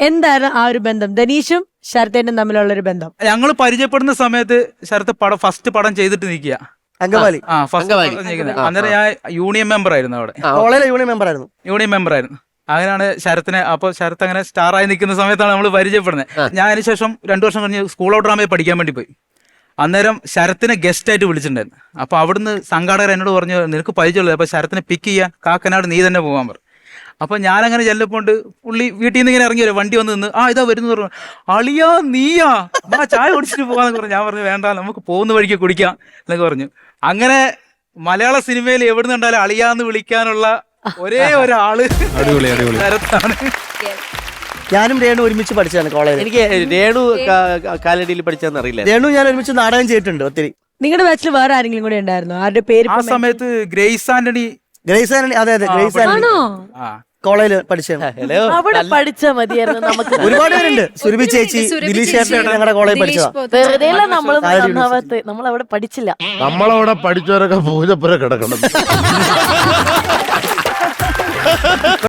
എന്താണ് ആ ഒരു ബന്ധം, ധനീഷും ശരത്തേനും തമ്മിലുള്ള ഒരു ബന്ധം? ഞങ്ങൾ പരിചയപ്പെടുന്ന സമയത്ത് ശരത്ത് ഫസ്റ്റ് പടം ചെയ്തിട്ട് നിൽക്കുക. അങ്കമാലി. അന്നേരം ഞാൻ യൂണിയൻ മെമ്പർ ആയിരുന്നു അവിടെ. കോളേജിലെ യൂണിയൻ മെമ്പർ ആയിരുന്നു. അങ്ങനെയാണ് ശരത്തിനെ. അപ്പോൾ ശരത്ത് അങ്ങനെ സ്റ്റാറായി നിൽക്കുന്ന സമയത്താണ് നമ്മൾ പരിചയപ്പെടുന്നത്. ഞാൻ അതിനുശേഷം 2 വർഷം കഴിഞ്ഞ് സ്കൂൾ ഓഫ് ഡ്രാമയിൽ പഠിക്കാൻ വേണ്ടി പോയി. അന്നേരം ശരത്തിനെ ഗസ്റ്റ് ആയിട്ട് വിളിച്ചിട്ടുണ്ടായിരുന്നു. അപ്പോൾ അവിടുന്ന് സംഘാടകർ എന്നോട് പറഞ്ഞു, നിനക്ക് പരിചയമുള്ളത്, അപ്പോൾ ശരത്തിനെ പിക്ക് ചെയ്യാൻ കാക്കനാട് നീ തന്നെ പോകാൻ പറഞ്ഞു. അപ്പോൾ ഞാനങ്ങനെ ചെല്ലപ്പോണ്ട് പുള്ളി വീട്ടിൽ നിന്ന് ഇങ്ങനെ ഇറങ്ങി വരും, വണ്ടി വന്ന് നിന്ന് ഇതാ വരുന്നു പറഞ്ഞു. അളിയാ നീയാ, ചായ കുടിച്ചിട്ട് പോകാന്ന് പറഞ്ഞു. ഞാൻ പറഞ്ഞു വേണ്ട, നമുക്ക് പോകുന്ന വഴിക്ക് കുടിക്കാം എന്നൊക്കെ പറഞ്ഞു. അങ്ങനെ മലയാള സിനിമയിൽ എവിടെ നിന്നുണ്ടാലും അളിയാന്ന് വിളിക്കാനുള്ള ഒരേ ഒരാള് ശരത്താണ്. ഞാനും രേണു ഒരുമിച്ച് പഠിച്ചതാണ് കോളേജിൽ. എനിക്ക് രേണു കാലടിയിൽ പഠിച്ചതെന്ന് അറിയില്ല. രേണു ഞാൻ ഒരുമിച്ച് നാടകം ചെയ്തിട്ടുണ്ട് ഒത്തിരി. നിങ്ങളുടെ ബാച്ചിൽ വേറെ ആരെങ്കിലും കൂടെ ഉണ്ടായിരുന്നു? ആരുടെ പേര്? ആ സമയത്ത് ഗ്രേസ് ആന്റണി. അതെ ഗ്രേസ് ആന്റണി കോളേജിൽ പഠിച്ചത്. അവിടെ പഠിച്ചാ മതിയായിരുന്നു. നമുക്ക് ഒരുപാട് പേരുണ്ട്. സുരഭി ചേച്ചി, ദിലീഷ് ചേട്ടൻ ഞങ്ങളുടെ കോളേജിൽ പഠിച്ചതാ. വെറുതെ നമ്മൾ അവിടെ പഠിച്ചില്ല. നമ്മളവിടെ പഠിച്ചവരൊക്കെ പൂജപ്പുര കിടക്കണം.